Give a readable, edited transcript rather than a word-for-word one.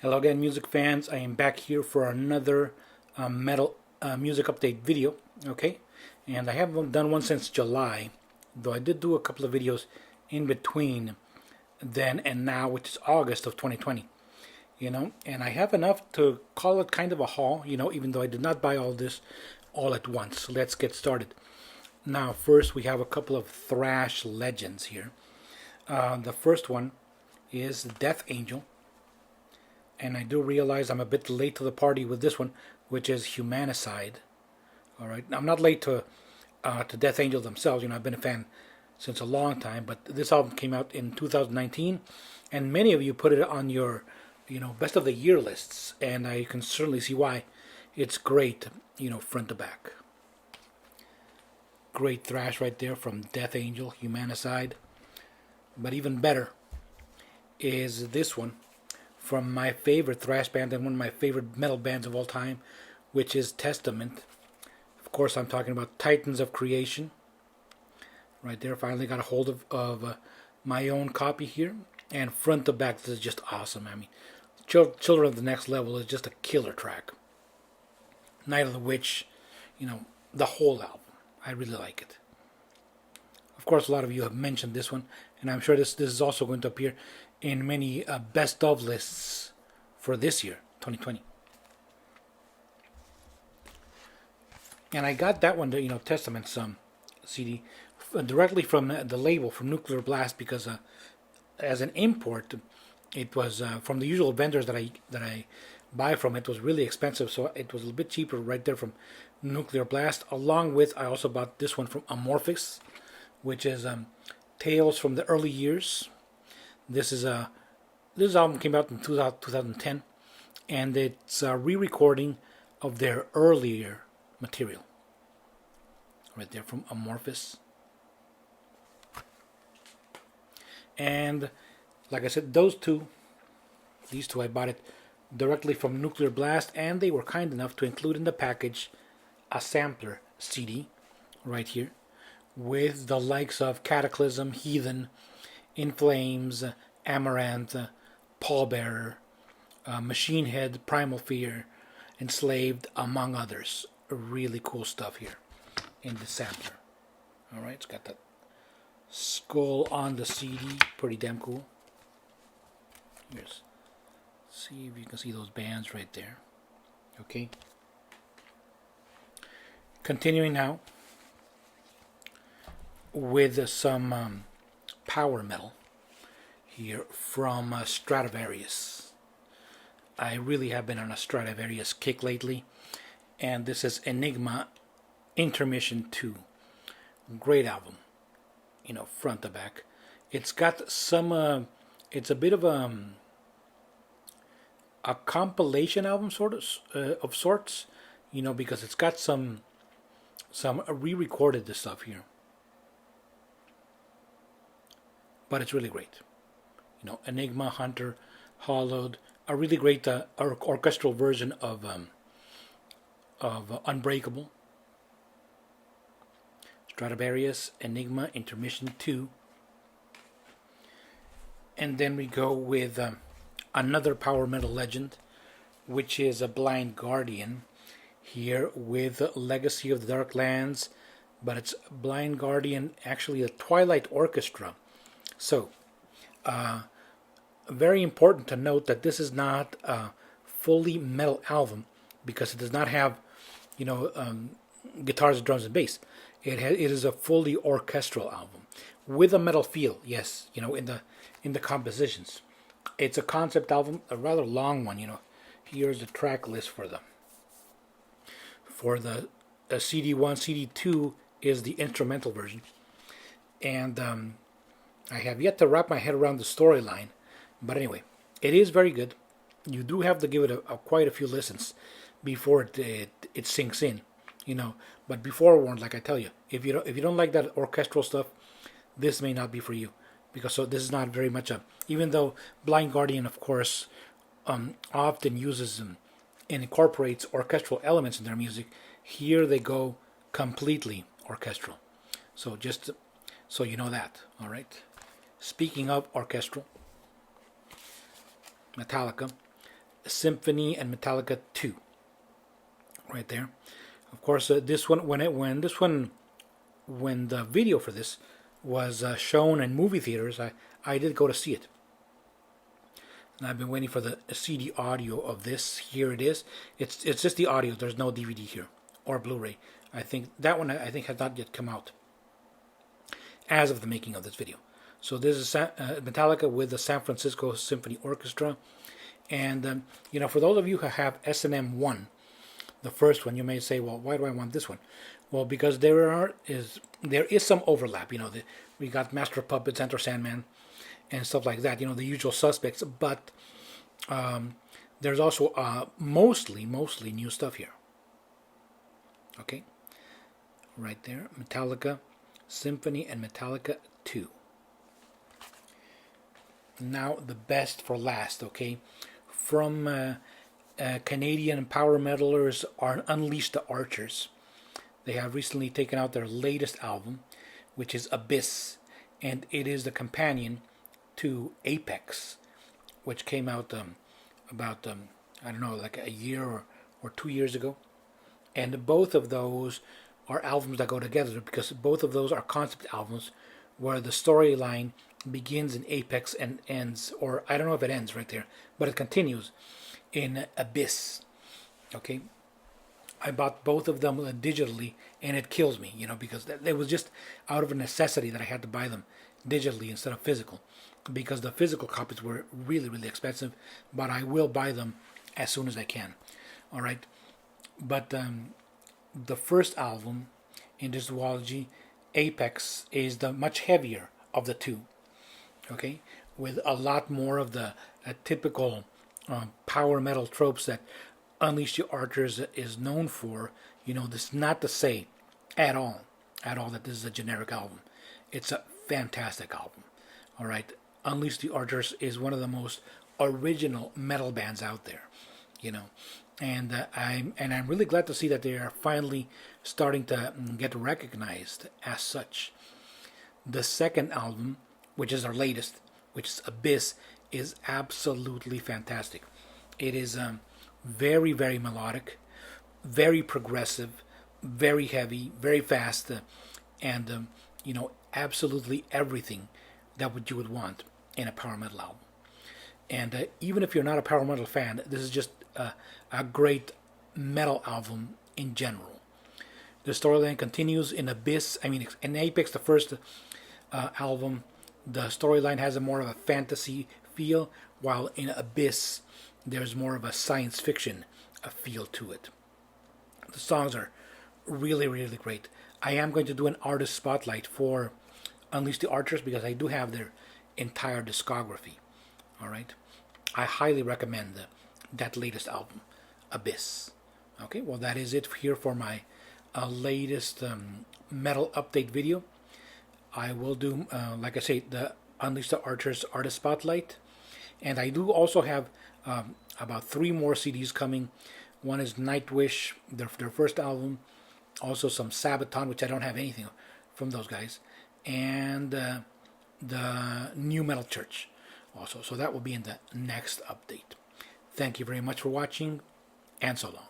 Hello again, music fans. I am back here for another metal music update video. Okay, and I haven't done one since July, though I did do a couple of videos in between then and now, which is August of 2020. And I have enough to call it kind of a haul. Even though I did not buy all this all at once. Let's get started. Now, first we have a couple of thrash legends here. The first one is Death Angel. And I do realize I'm a bit late to the party with this one, which is Humanicide. All right, I'm not late to Death Angel themselves. I've been a fan since a long time, but this album came out in 2019, and many of you put it on your, best of the year lists, and I can certainly see why. It's great, front to back. Great thrash right there from Death Angel, Humanicide. But even better is this one from my favorite thrash band and one of my favorite metal bands of all time, which is Testament. Of course, I'm talking about Titans of Creation. Right there, finally got a hold of my own copy here. And front to back, this is just awesome. I mean, Children of the Next Level is just a killer track. Night of the Witch, the whole album. I really like it. Of course, a lot of you have mentioned this one, and I'm sure this is also going to appear in many best of lists for this year, 2020. And I got that one, Testament's CD, directly from the label, from Nuclear Blast, because as an import, it was from the usual vendors that I buy from. It was really expensive, so it was a little bit cheaper right there from Nuclear Blast. Along with, I also bought this one from Amorphis, which is Tales from the Early Years. This album came out in 2010, and it's a re-recording of their earlier material. Right there from Amorphis. And like I said, these two I bought it directly from Nuclear Blast, and they were kind enough to include in the package a sampler CD right here with the likes of Cataclysm, Heathen, In Flames, Amaranth, Pallbearer, Machine Head, Primal Fear, Enslaved, among others. Really cool stuff here in the sampler. Alright, it's got that skull on the CD. Pretty damn cool. Here's, see if you can see those bands right there. Okay. Continuing now with some power metal here from Stradivarius. I really have been on a Stradivarius kick lately, and this is Enigma Intermission 2. Great album, front to back. It's got some, it's a bit of a compilation album of sorts, because it's got some re-recorded stuff here. But it's really great. Enigma, Hunter, Hollowed, a really great orchestral version of Unbreakable. Stradivarius, Enigma, Intermission 2. And then we go with another power metal legend, which is a Blind Guardian here with Legacy of the Dark Lands, but it's Blind Guardian, actually a Twilight Orchestra. So, very important to note that this is not a fully metal album, because it does not have, guitars, drums, and bass. It is a fully orchestral album with a metal feel. Yes, in the compositions. It's a concept album, a rather long one. Here's the track list for them. For the CD1, CD2 is the instrumental version, and I have yet to wrap my head around the storyline. But anyway, it is very good. You do have to give it quite a few listens before it sinks in, But be forewarned, like I tell you, if you don't like that orchestral stuff, this may not be for you, because this is not very much even though Blind Guardian, of course, often uses and incorporates orchestral elements in their music. Here they go completely orchestral. So just so you know that, all right. Speaking of orchestral, Metallica. Symphony and Metallica 2. Right there. Of course, this one when the video for this was shown in movie theaters, I did go to see it. And I've been waiting for the CD audio of this. Here it is. It's just the audio. There's no DVD here or Blu-ray. I think that one has not yet come out as of the making of this video. So this is Metallica with the San Francisco Symphony Orchestra, and for those of you who have S&M 1, the first one, you may say, well, why do I want this one? Well, because there is some overlap. We got Master of Puppets, Enter Sandman, and stuff like that. The usual suspects, but there's also mostly new stuff here. Okay, right there, Metallica Symphony and Metallica 2. Now the best for last. Okay, from Canadian power metalers are Unleash the Archers. They have recently taken out their latest album, which is Abyss, and it is the companion to Apex, which came out about I don't know, like a year or 2 years ago. And both of those are albums that go together, because both of those are concept albums where the storyline begins in Apex and ends, or I don't know if it ends right there, but it continues in Abyss. Okay, I bought both of them digitally, and it kills me, because it was just out of a necessity that I had to buy them digitally instead of physical, because the physical copies were really, really expensive. But I will buy them as soon as I can. All right, but the first album in this duology, Apex, is the much heavier of the two. Okay, with a lot more of the typical power metal tropes that Unleash the Archers is known for. This is not to say at all that this is a generic album. It's a fantastic album. All right, Unleash the Archers is one of the most original metal bands out there. And I'm really glad to see that they are finally starting to get recognized as such. The second album, which is our latest, which is Abyss, is absolutely fantastic. It is very, very melodic, very progressive, very heavy, very fast, and absolutely everything that you would want in a power metal album. And even if you're not a power metal fan, this is just a great metal album in general. The storyline continues in Abyss. In Apex, the first album, the storyline has a more of a fantasy feel, while in Abyss, there's more of a science fiction feel to it. The songs are really, really great. I am going to do an artist spotlight for Unleash the Archers, because I do have their entire discography. All right, I highly recommend that latest album, Abyss. Okay, well, that is it here for my latest metal update video. I will do, like I say, the Unleash the Archers artist spotlight, and I do also have about 3 more CDs coming. One is Nightwish, their first album, also some Sabaton, which I don't have anything from those guys, and the New Metal Church also. So that will be in the next update. Thank you very much for watching, and so long.